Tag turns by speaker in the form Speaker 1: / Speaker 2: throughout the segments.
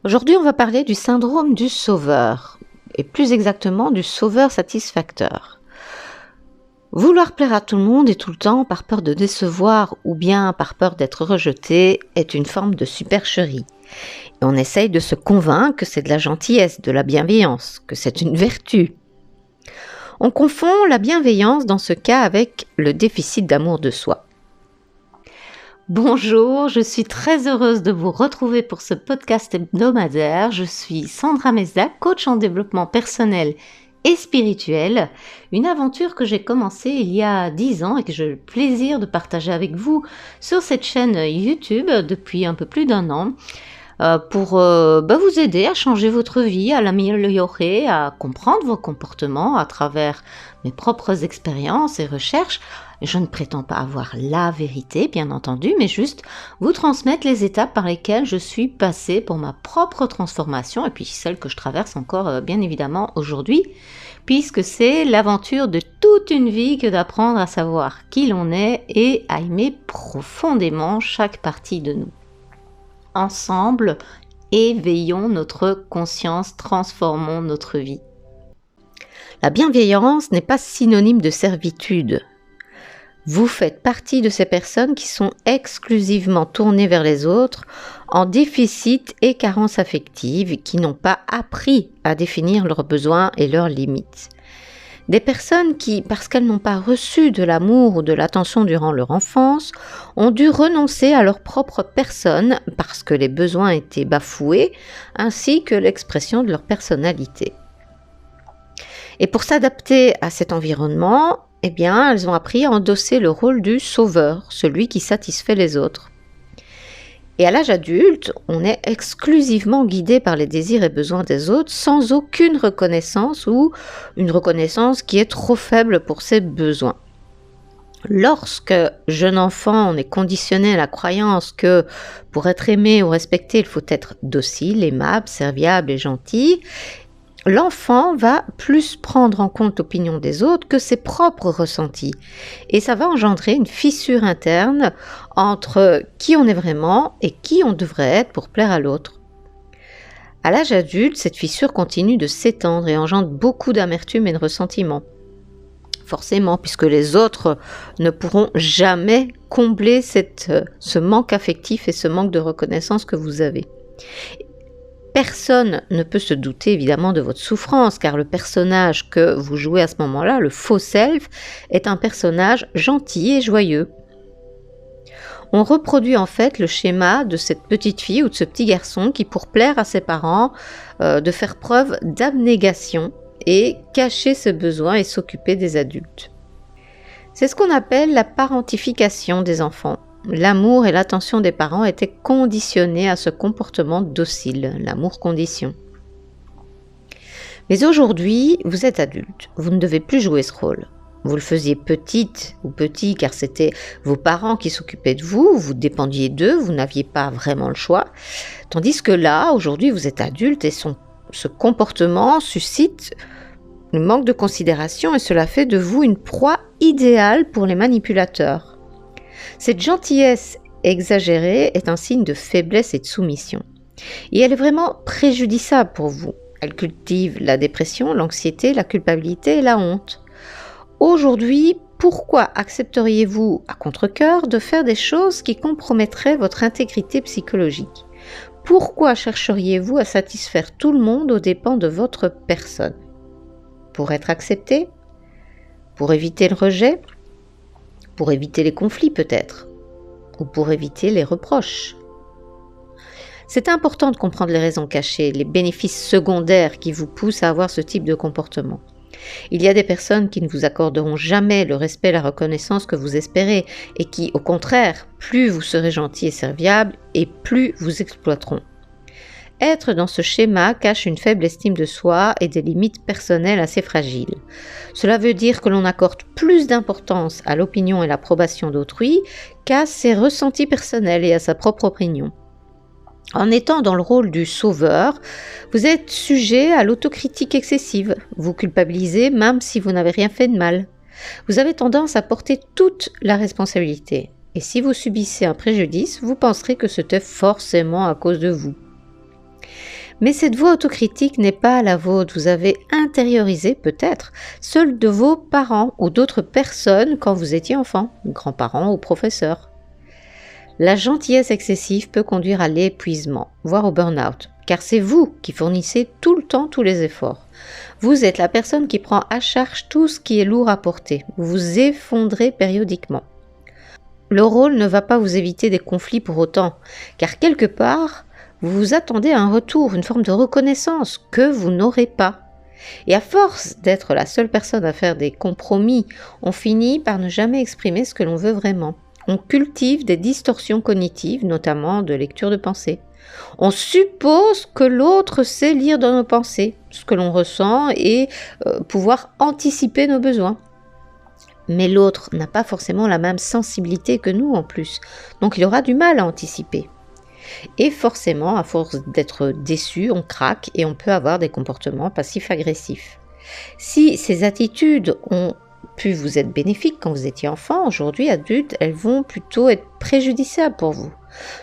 Speaker 1: Aujourd'hui, on va parler du syndrome du sauveur, et plus exactement du sauveur satisfacteur. Vouloir plaire à tout le monde et tout le temps par peur de décevoir ou bien par peur d'être rejeté est une forme de supercherie. Et on essaye de se convaincre que c'est de la gentillesse, de la bienveillance, que c'est une vertu. On confond la bienveillance dans ce cas avec le déficit d'amour de soi. Bonjour, je suis très heureuse de vous retrouver pour ce podcast hebdomadaire. Je suis Sandra Mezda, coach en développement personnel et spirituel. Une aventure que j'ai commencée il y a 10 ans et que j'ai le plaisir de partager avec vous sur cette chaîne YouTube depuis un peu plus d'un an. Pour vous aider à changer votre vie, à l'améliorer, à comprendre vos comportements à travers mes propres expériences et recherches. Je ne prétends pas avoir la vérité, bien entendu, mais juste vous transmettre les étapes par lesquelles je suis passée pour ma propre transformation et puis celle que je traverse encore bien évidemment aujourd'hui, puisque c'est l'aventure de toute une vie que d'apprendre à savoir qui l'on est et à aimer profondément chaque partie de nous. Ensemble, éveillons notre conscience, transformons notre vie. La bienveillance n'est pas synonyme de servitude. Vous faites partie de ces personnes qui sont exclusivement tournées vers les autres, en déficit et carence affective, qui n'ont pas appris à définir leurs besoins et leurs limites. Des personnes qui, parce qu'elles n'ont pas reçu de l'amour ou de l'attention durant leur enfance, ont dû renoncer à leur propre personne parce que les besoins étaient bafoués, ainsi que l'expression de leur personnalité. Et pour s'adapter à cet environnement, elles ont appris à endosser le rôle du sauveur, celui qui satisfait les autres. Et à l'âge adulte, on est exclusivement guidé par les désirs et besoins des autres sans aucune reconnaissance ou une reconnaissance qui est trop faible pour ses besoins. Lorsque, jeune enfant, on est conditionné à la croyance que pour être aimé ou respecté, il faut être docile, aimable, serviable et gentil, l'enfant va plus prendre en compte l'opinion des autres que ses propres ressentis. Et ça va engendrer une fissure interne entre qui on est vraiment et qui on devrait être pour plaire à l'autre. À l'âge adulte, cette fissure continue de s'étendre et engendre beaucoup d'amertume et de ressentiment. Forcément, puisque les autres ne pourront jamais combler ce manque affectif et ce manque de reconnaissance que vous avez. Personne ne peut se douter évidemment de votre souffrance, car le personnage que vous jouez à ce moment-là, le faux self, est un personnage gentil et joyeux. On reproduit en fait le schéma de cette petite fille ou de ce petit garçon qui, pour plaire à ses parents, de faire preuve d'abnégation et cacher ses besoins et s'occuper des adultes. C'est ce qu'on appelle la parentification des enfants. L'amour et l'attention des parents étaient conditionnés à ce comportement docile, l'amour-condition. Mais aujourd'hui, vous êtes adulte, vous ne devez plus jouer ce rôle. Vous le faisiez petite ou petit car c'était vos parents qui s'occupaient de vous, vous dépendiez d'eux, vous n'aviez pas vraiment le choix. Tandis que là, aujourd'hui, vous êtes adulte et ce comportement suscite le manque de considération et cela fait de vous une proie idéale pour les manipulateurs. Cette gentillesse exagérée est un signe de faiblesse et de soumission. Et elle est vraiment préjudiciable pour vous. Elle cultive la dépression, l'anxiété, la culpabilité et la honte. Aujourd'hui, pourquoi accepteriez-vous à contre-cœur de faire des choses qui compromettraient votre intégrité psychologique ? Pourquoi chercheriez-vous à satisfaire tout le monde aux dépens de votre personne ? Pour être accepté ? Pour éviter le rejet ? Pour éviter les conflits peut-être, ou pour éviter les reproches. C'est important de comprendre les raisons cachées, les bénéfices secondaires qui vous poussent à avoir ce type de comportement. Il y a des personnes qui ne vous accorderont jamais le respect et la reconnaissance que vous espérez et qui, au contraire, plus vous serez gentil et serviable et plus vous exploiteront. Être dans ce schéma cache une faible estime de soi et des limites personnelles assez fragiles. Cela veut dire que l'on accorde plus d'importance à l'opinion et l'approbation d'autrui qu'à ses ressentis personnels et à sa propre opinion. En étant dans le rôle du sauveur, vous êtes sujet à l'autocritique excessive. Vous culpabilisez même si vous n'avez rien fait de mal. Vous avez tendance à porter toute la responsabilité. Et si vous subissez un préjudice, vous penserez que c'était forcément à cause de vous. Mais cette voix autocritique n'est pas la vôtre. Vous avez intériorisé peut-être celle de vos parents ou d'autres personnes quand vous étiez enfant, grands-parents ou professeurs. La gentillesse excessive peut conduire à l'épuisement, voire au burn-out, car c'est vous qui fournissez tout le temps tous les efforts. Vous êtes la personne qui prend à charge tout ce qui est lourd à porter. Vous vous effondrez périodiquement. Le rôle ne va pas vous éviter des conflits pour autant, car quelque part, vous vous attendez à un retour, une forme de reconnaissance que vous n'aurez pas. Et à force d'être la seule personne à faire des compromis, on finit par ne jamais exprimer ce que l'on veut vraiment. On cultive des distorsions cognitives, notamment de lecture de pensée. On suppose que l'autre sait lire dans nos pensées, ce que l'on ressent et pouvoir anticiper nos besoins. Mais l'autre n'a pas forcément la même sensibilité que nous en plus, donc il aura du mal à anticiper. Et forcément, à force d'être déçu, on craque et on peut avoir des comportements passifs-agressifs. Si ces attitudes ont pu vous être bénéfiques quand vous étiez enfant, aujourd'hui adulte, elles vont plutôt être préjudiciables pour vous.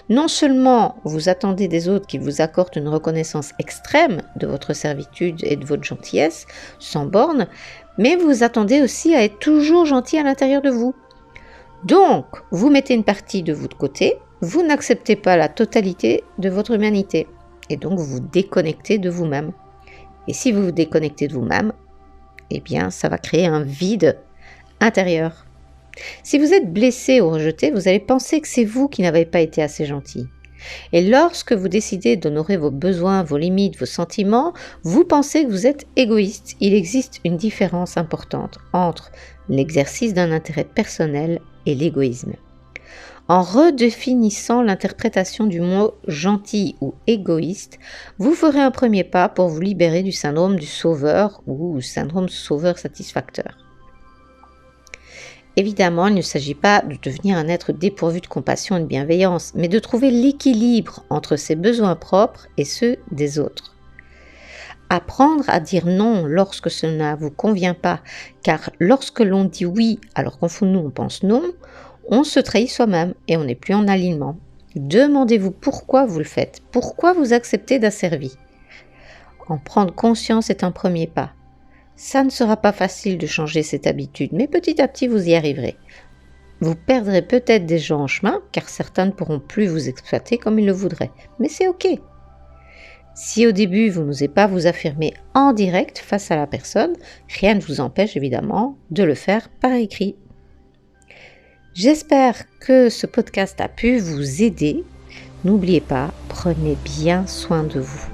Speaker 1: Non seulement vous attendez des autres qu'ils vous accordent une reconnaissance extrême de votre servitude et de votre gentillesse, sans borne, mais vous attendez aussi à être toujours gentil à l'intérieur de vous. Donc, vous mettez une partie de vous de côté, vous n'acceptez pas la totalité de votre humanité, et donc vous vous déconnectez de vous-même. Et si vous vous déconnectez de vous-même, eh bien, ça va créer un vide intérieur. Si vous êtes blessé ou rejeté, vous allez penser que c'est vous qui n'avez pas été assez gentil. Et lorsque vous décidez d'honorer vos besoins, vos limites, vos sentiments, vous pensez que vous êtes égoïste. Il existe une différence importante entre l'exercice d'un intérêt personnel et l'égoïsme. En redéfinissant l'interprétation du mot gentil ou égoïste, vous ferez un premier pas pour vous libérer du syndrome du sauveur ou syndrome sauveur-satisfacteur. Évidemment, il ne s'agit pas de devenir un être dépourvu de compassion et de bienveillance, mais de trouver l'équilibre entre ses besoins propres et ceux des autres. Apprendre à dire non lorsque cela ne vous convient pas, car lorsque l'on dit oui alors qu'en fond nous on pense non, on se trahit soi-même et on n'est plus en alignement. Demandez-vous pourquoi vous le faites, pourquoi vous acceptez d'asservir. En prendre conscience est un premier pas. Ça ne sera pas facile de changer cette habitude, mais petit à petit vous y arriverez. Vous perdrez peut-être des gens en chemin, car certains ne pourront plus vous exploiter comme ils le voudraient, mais c'est ok. Si au début vous n'osez pas vous affirmer en direct face à la personne, rien ne vous empêche évidemment de le faire par écrit. J'espère que ce podcast a pu vous aider. N'oubliez pas, prenez bien soin de vous.